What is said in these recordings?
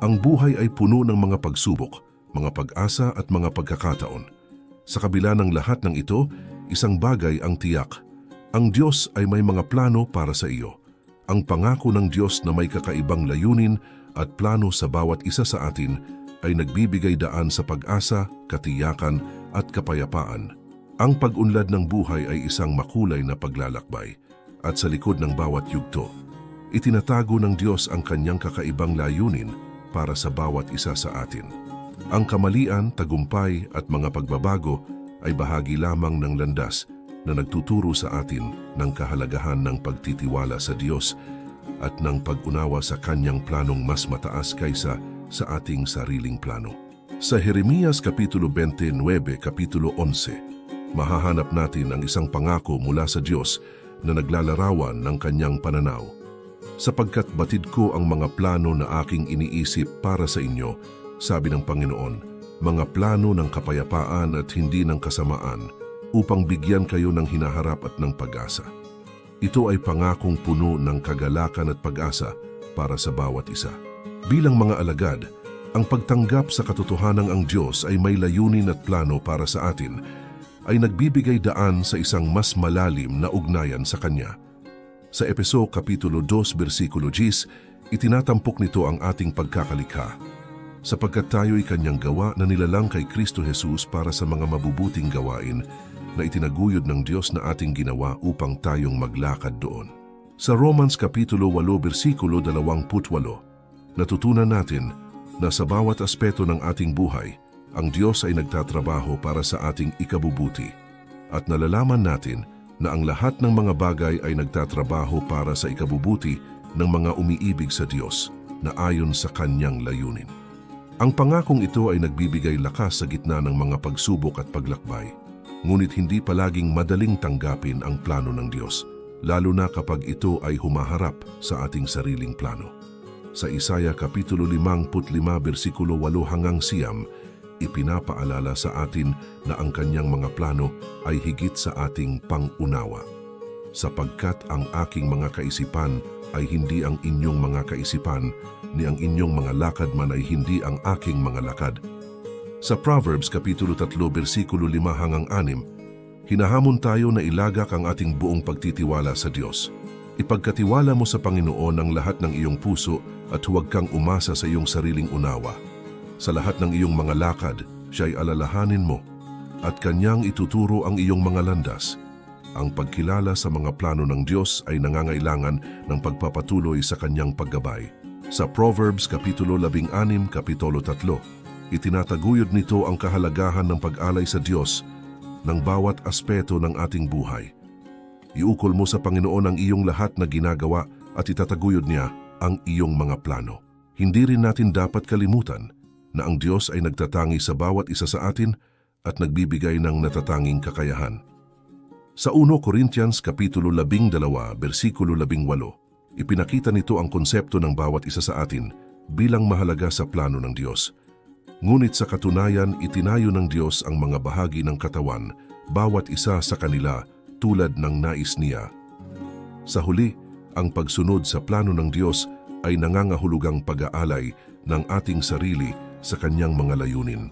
Ang buhay ay puno ng mga pagsubok, mga pag-asa at mga pagkakataon. Sa kabila ng lahat ng ito, isang bagay ang tiyak. Ang Diyos ay may mga plano para sa iyo. Ang pangako ng Diyos na may kakaibang layunin at plano sa bawat isa sa atin ay nagbibigay daan sa pag-asa, katiyakan at kapayapaan. Ang pag-unlad ng buhay ay isang makulay na paglalakbay at sa likod ng bawat yugto, itinatago ng Diyos ang kanyang kakaibang layunin para sa bawat isa sa atin. Ang kamalian, tagumpay at mga pagbabago ay bahagi lamang ng landas na nagtuturo sa atin ng kahalagahan ng pagtitiwala sa Diyos at ng pag-unawa sa kanyang planong mas mataas kaysa sa ating sariling plano. Sa Jeremias Kapitulo 29, Kapitulo 11, mahahanap natin ang isang pangako mula sa Diyos na naglalarawan ng kanyang pananaw. Sapagkat batid ko ang mga plano na aking iniisip para sa inyo, sabi ng Panginoon, mga plano ng kapayapaan at hindi ng kasamaan, upang bigyan kayo ng hinaharap at ng pag-asa. Ito ay pangakong puno ng kagalakan at pag-asa para sa bawat isa. Bilang mga alagad, ang pagtanggap sa katotohanang ang Diyos ay may layunin at plano para sa atin, ay nagbibigay daan sa isang mas malalim na ugnayan sa Kanya. Sa Efeso Kapitulo 2, Versikulo 10, itinatampok nito ang ating pagkakalikha, sapagkat tayo'y Kanyang gawa na nilalang kay Kristo Jesus para sa mga mabubuting gawain na itinaguyod ng Diyos na ating ginawa upang tayong maglakad doon. Sa Romans Kapitulo 8, Versikulo 28, natutunan natin na sa bawat aspeto ng ating buhay, ang Diyos ay nagtatrabaho para sa ating ikabubuti. At nalalaman natin na ang lahat ng mga bagay ay nagtatrabaho para sa ikabubuti ng mga umiibig sa Diyos na ayon sa Kanyang layunin. Ang pangakong ito ay nagbibigay lakas sa gitna ng mga pagsubok at paglakbay. Ngunit hindi palaging madaling tanggapin ang plano ng Diyos, lalo na kapag ito ay humaharap sa ating sariling plano. Sa Isaya Kapitulo 55, Versikulo 8-9, ipinapaalala sa atin na ang kanyang mga plano ay higit sa ating pang-unawa. Sapagkat ang aking mga kaisipan ay hindi ang inyong mga kaisipan, ni ang inyong mga lakad man ay hindi ang aking mga lakad. Sa Proverbs Kapitulo 3, Versikulo 5-6, hinahamon tayo na ilagak ang ating buong pagtitiwala sa Diyos. Ipagkatiwala mo sa Panginoon ang lahat ng iyong puso at huwag kang umasa sa iyong sariling unawa. Sa lahat ng iyong mga lakad, siya'y alalahanin mo, at Kanyang ituturo ang iyong mga landas. Ang pagkilala sa mga plano ng Diyos ay nangangailangan ng pagpapatuloy sa Kanyang paggabay. Sa Proverbs Kapitulo 16, Kapitulo 3, itinataguyod nito ang kahalagahan ng pag-alay sa Diyos ng bawat aspeto ng ating buhay. Iukol mo sa Panginoon ang iyong lahat na ginagawa at itataguyod niya ang iyong mga plano. Hindi rin natin dapat kalimutan na ang Diyos ay nagtatangi sa bawat isa sa atin at nagbibigay ng natatanging kakayahan. Sa 1 Corinthians Kapitulo 12, Versikulo 18, ipinakita nito ang konsepto ng bawat isa sa atin bilang mahalaga sa plano ng Diyos. Ngunit sa katunayan, itinayo ng Diyos ang mga bahagi ng katawan, bawat isa sa kanila tulad ng nais niya. Sa huli, ang pagsunod sa plano ng Diyos ay nangangahulugang pag-aalay ng ating sarili sa Kanyang mga layunin.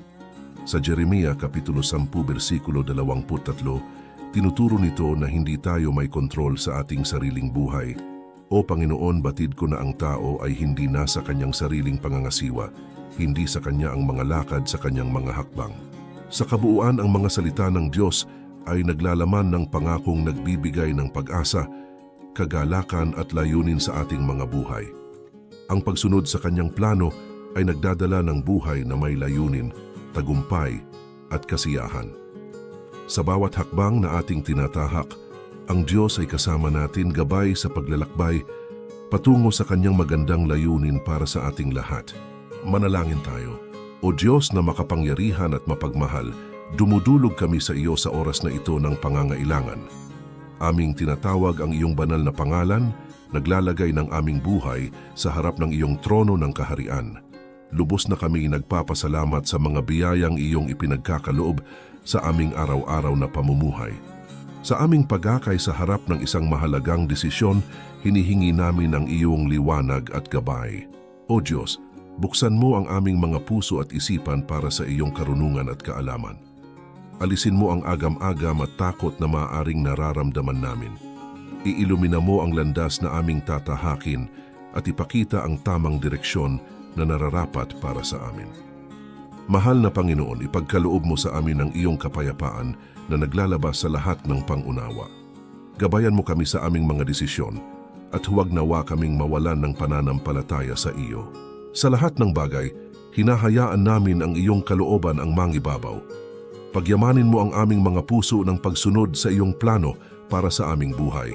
Sa Jeremia Kapitulo 10, Versikulo 23, tinuturo nito na hindi tayo may kontrol sa ating sariling buhay. O Panginoon, batid ko na ang tao ay hindi nasa kanyang sariling pangangasiwa, hindi sa kanya ang mga lakad sa kanyang mga hakbang. Sa kabuuan, ang mga salita ng Diyos ay naglalaman ng pangakong nagbibigay ng pag-asa, kagalakan at layunin sa ating mga buhay. Ang pagsunod sa kanyang plano ay nagdadala ng buhay na may layunin, tagumpay at kasiyahan. Sa bawat hakbang na ating tinatahak, ang Diyos ay kasama natin gabay sa paglalakbay patungo sa kanyang magandang layunin para sa ating lahat. Manalangin tayo. O Diyos na makapangyarihan at mapagmahal, dumudulog kami sa iyo sa oras na ito ng pangangailangan. Aming tinatawag ang iyong banal na pangalan, naglalagay ng aming buhay sa harap ng iyong trono ng kaharian. Lubos na kami nagpapasalamat sa mga biyayang iyong ipinagkakaloob sa aming araw-araw na pamumuhay. Sa aming pagakay sa harap ng isang mahalagang desisyon, hinihingi namin ang iyong liwanag at gabay. O Diyos, Buksan mo ang aming mga puso at isipan para sa iyong karunungan at kaalaman. Alisin mo ang agam-agam at takot na maaaring nararamdaman namin. Iilumina mo ang landas na aming tatahakin at ipakita ang tamang direksyon na nararapat para sa amin. Mahal na Panginoon, ipagkaloob mo sa amin ang iyong kapayapaan na naglalabas sa lahat ng pangunawa. Gabayan mo kami sa aming mga desisyon at huwag nawa kaming mawalan ng pananampalataya sa iyo. Sa lahat ng bagay, hinahayaan namin ang iyong kalooban ang mangibabaw. Pagyamanin mo ang aming mga puso ng pagsunod sa iyong plano para sa aming buhay.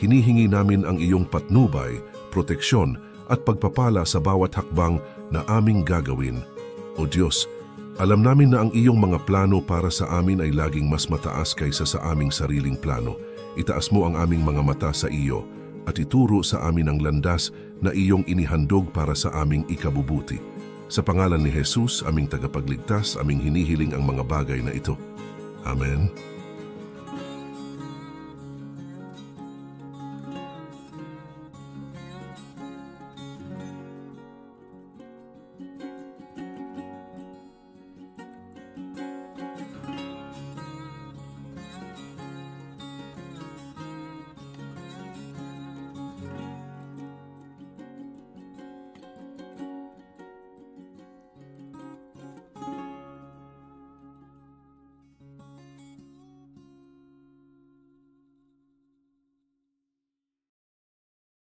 Hinihingi namin ang iyong patnubay, proteksyon at pagpapala sa bawat hakbang na aming gagawin. O Diyos, alam namin na ang iyong mga plano para sa amin ay laging mas mataas kaysa sa aming sariling plano. Itaas mo ang aming mga mata sa iyo at ituro sa amin ang landas na iyong inihandog para sa aming ikabubuti. Sa pangalan ni Jesus, aming tagapagligtas, aming hinihiling ang mga bagay na ito. Amen.